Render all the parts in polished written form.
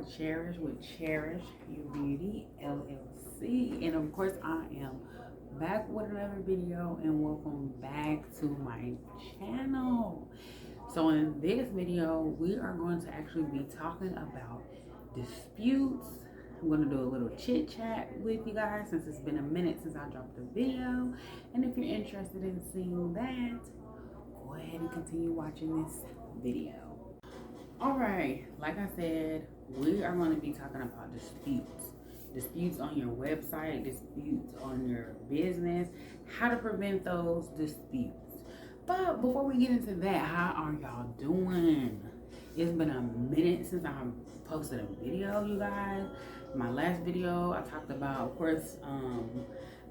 Cherish with Cherish Your Beauty LLC, and of course I am back with another video, and welcome back to my channel. So in this video we are going to actually be talking about disputes. I'm going to do a little chit chat with you guys since it's been a minute since I dropped a video, and if you're interested in seeing that, go ahead and continue watching this video. Alright, like I said, we are going to be talking about disputes on your website, disputes on your business, how to prevent those disputes. But before we get into that, how are y'all doing? It's been a minute since I posted a video, you guys. My last video I talked about, of course,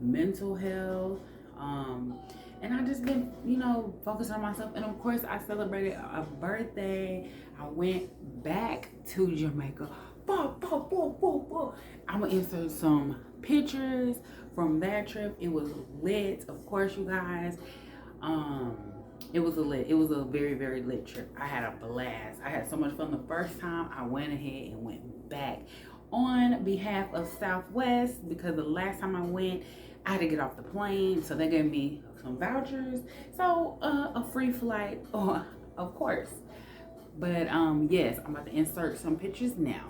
mental health, and I just been, focused on myself. And of course, I celebrated a birthday. I went back to Jamaica. I'm gonna insert some pictures from that trip. It was lit, of course, you guys. It was a very, very lit trip. I had a blast. I had so much fun the first time. I went ahead and went back on behalf of Southwest, because the last time I went, I had to get off the plane, so they gave me some vouchers, so a free flight, of course. But yes, I'm about to insert some pictures now.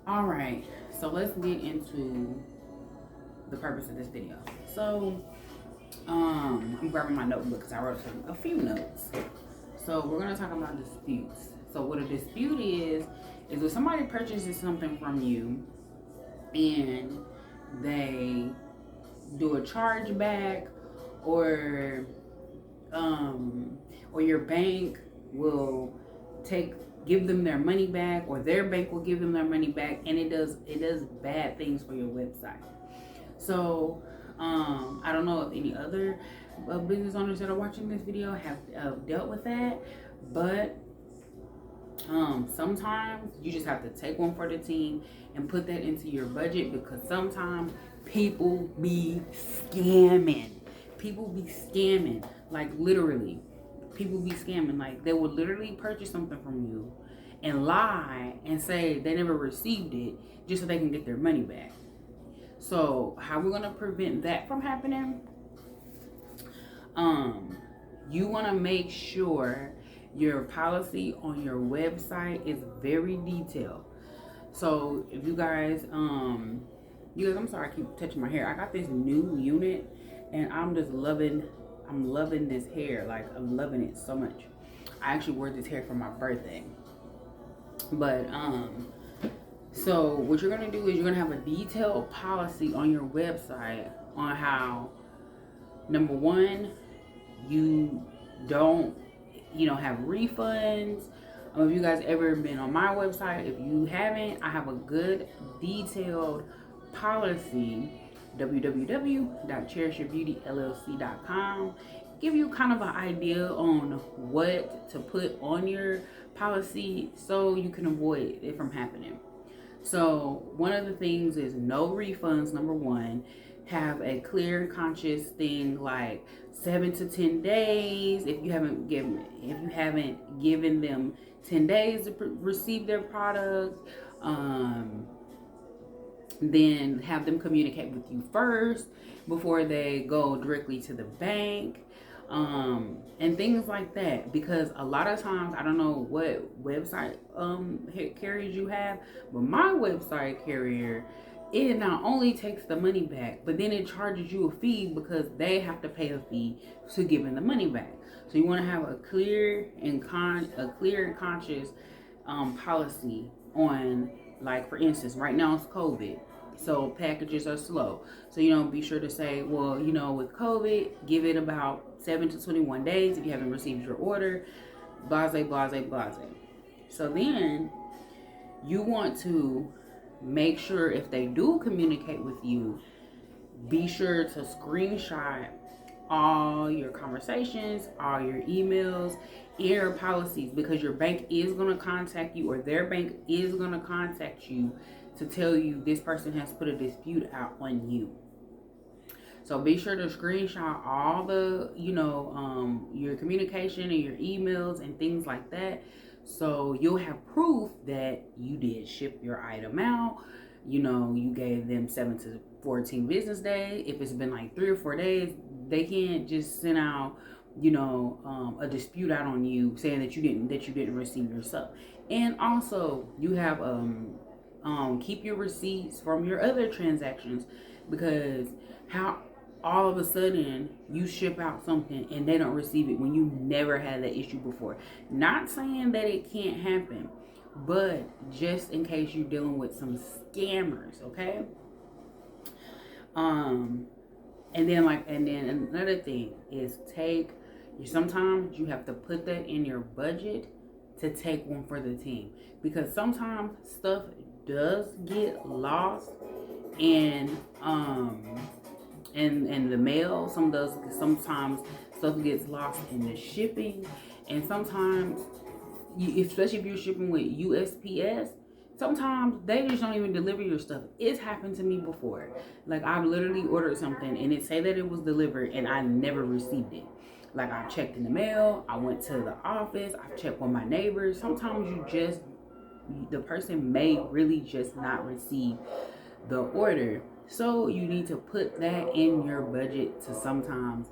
All right, so let's get into the purpose of this video. So I'm grabbing my notebook because I wrote a few notes. So we're going to talk about disputes. So what a dispute is when somebody purchases something from you and they do a chargeback, or your bank will give them their money back, or their bank will give them their money back, and it does bad things for your website. So I don't know if any other business owners that are watching this video have dealt with that, but sometimes you just have to take one for the team and put that into your budget, because sometimes people be scamming. Like literally, people be scamming. Like they will literally purchase something from you and lie and say they never received it just so they can get their money back. So how we're going to prevent that from happening? You want to make sure your policy on your website is very detailed. So if you guys, I'm sorry I keep touching my hair. I got this new unit and I'm loving this hair. Like, I'm loving it so much. I actually wore this hair for my birthday. But so what you're gonna do is you're gonna have a detailed policy on your website on how, number one, you don't have refunds. If you guys ever been on my website, if you haven't, I have a good detailed policy, www.cherishyourbeautyllc.com. Give you kind of an idea on what to put on your policy so you can avoid it from happening. So one of the things is no refunds. Number one, have a clear and conscious thing like 7 to 10 days. If you haven't given them 10 days to receive their product, then have them communicate with you first before they go directly to the bank, and things like that. Because a lot of times, I don't know what website carriers you have, but my website carrier, it not only takes the money back, but then it charges you a fee because they have to pay a fee to giving the money back. So you want to have a clear and conscious policy on, like, for instance, right now it's COVID, so packages are slow. So be sure to say, well, with COVID, give it about 7 to 21 days if you haven't received your order, blase. So then you want to make sure, if they do communicate with you, be sure to screenshot all your conversations, all your emails, your policies, because your bank is going to contact you, or their bank is going to contact you to tell you this person has put a dispute out on you. So be sure to screenshot all the, your communication and your emails and things like that. So you'll have proof that you did ship your item out. You gave them 7 to 14 business days. If it's been like 3 or 4 days, they can't just send out, a dispute out on you saying that you didn't receive your stuff. And also you have keep your receipts from your other transactions, because how all of a sudden you ship out something and they don't receive it when you never had that issue before. Not saying that it can't happen, but just in case you're dealing with some scammers, okay? And then another thing is sometimes you have to put that in your budget to take one for the team, because sometimes stuff does get lost and the mail. Sometimes stuff gets lost in the shipping, and sometimes especially if you're shipping with USPS, sometimes they just don't even deliver your stuff. It's happened to me before. Like, I've literally ordered something and it say that it was delivered and I never received it. Like, I've checked in the mail, I went to the office, I've checked with my neighbors. Sometimes the person may really just not receive the order. So you need to put that in your budget to sometimes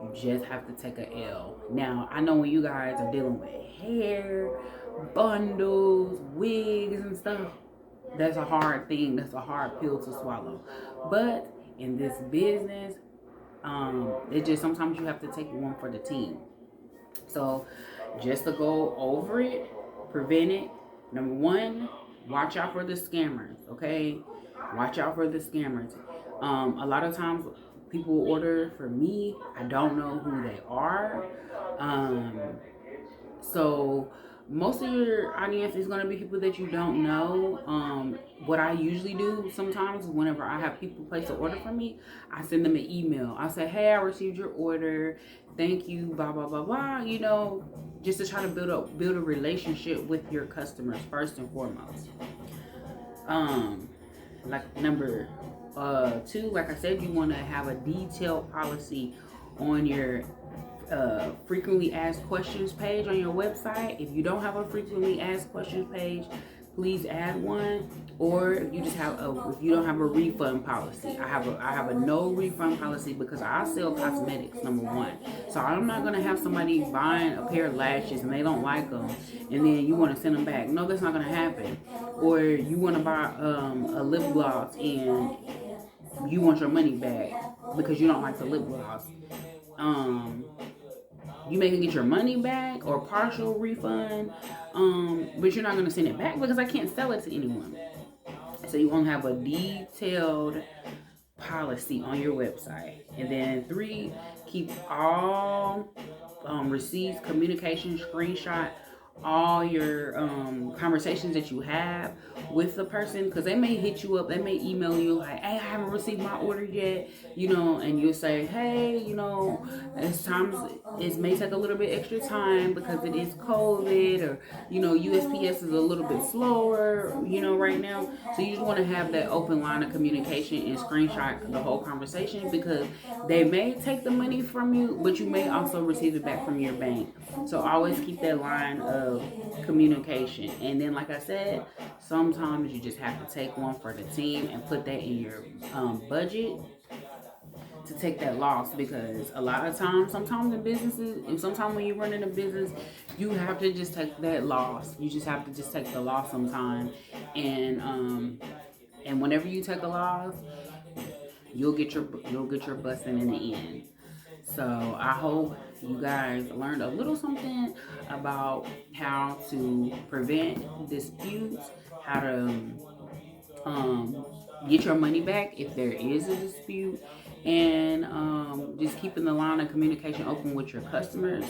you just have to take a L. Now, I know when you guys are dealing with hair, bundles, wigs, and stuff, that's a hard thing. That's a hard pill to swallow. But in this business, it just sometimes you have to take one for the team. So just to go over it, prevent it. Number one, watch out for the scammers, okay? Watch out for the scammers. A lot of times people order for me. I don't know who they are. So most of your audience is going to be people that you don't know. What I usually do sometimes whenever I have people place an order for me, I send them an email. I say, hey, I received your order. Thank you, blah, blah, blah, blah. Just to try to build a relationship with your customers first and foremost. Like number 2, like I said, you want to have a detailed policy on your frequently asked questions page on your website. If you don't have a frequently asked questions page, please add one. Or if you don't have a refund policy, I have a no refund policy, because I sell cosmetics, number 1. So I'm not gonna have somebody buying a pair of lashes and they don't like them, and then you want to send them back. No, that's not gonna happen. Or you want to buy a lip gloss and you want your money back because you don't like the lip gloss. You may get your money back or partial refund, but you're not going to send it back because I can't sell it to anyone. So you want to have a detailed policy on your website. And then 3, keep all receipts, communication, screenshot all your conversations that you have with the person, because they may hit you up, they may email you like, hey, I haven't received my order yet, and you'll say, hey, it may take a little bit extra time because it is COVID, or USPS is a little bit slower, right now. So you just want to have that open line of communication and screenshot the whole conversation, because they may take the money from you, but you may also receive it back from your bank. So always keep that line of communication. And then, like I said, sometimes you just have to take one for the team and put that in your budget to take that loss, because a lot of times, sometimes in businesses, and sometimes when you're running a business, you have to just take that loss. You just have to just take the loss sometime, and whenever you take a loss, you'll get your blessing in the end. So I hope you guys learned a little something about how to prevent disputes, how to get your money back if there is a dispute, and just keeping the line of communication open with your customers.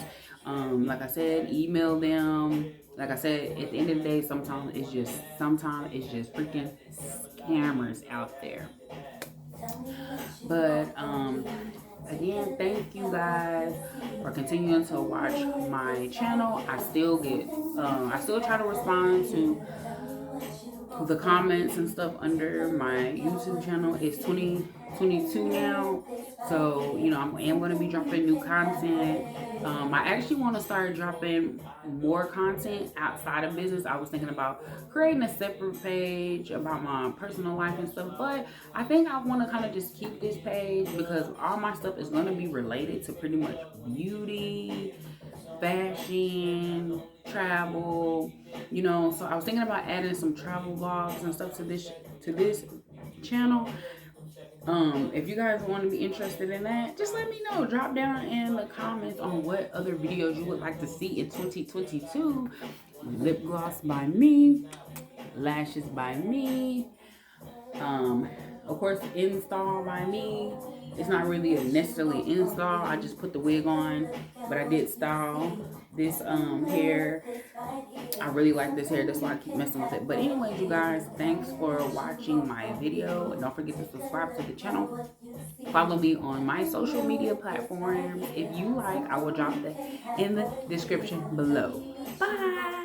Like I said, email them. Like I said, at the end of the day, sometimes it's just freaking scammers out there. But again, thank you guys for continuing to watch my channel. I still try to respond to the comments and stuff under my YouTube channel. It's 2022 now, so you know I am going to be dropping new content. I actually want to start dropping more content outside of business. I was thinking about creating a separate page about my personal life and stuff, but I think I want to kind of just keep this page because all my stuff is going to be related to pretty much beauty, fashion, travel, you know. So I was thinking about adding some travel vlogs and stuff to this channel. If you guys want to be interested in that, just let me know. Drop down in the comments on what other videos you would like to see in 2022. Lip gloss by me, lashes by me, of course install by me. It's not really necessarily install, I just put the wig on, but I did style this hair. I really like this hair, that's why I keep messing with it. But anyways, you guys, thanks for watching my video, and don't forget to subscribe to the channel. Follow me on my social media platforms. If you like, I will drop that in the description below. Bye.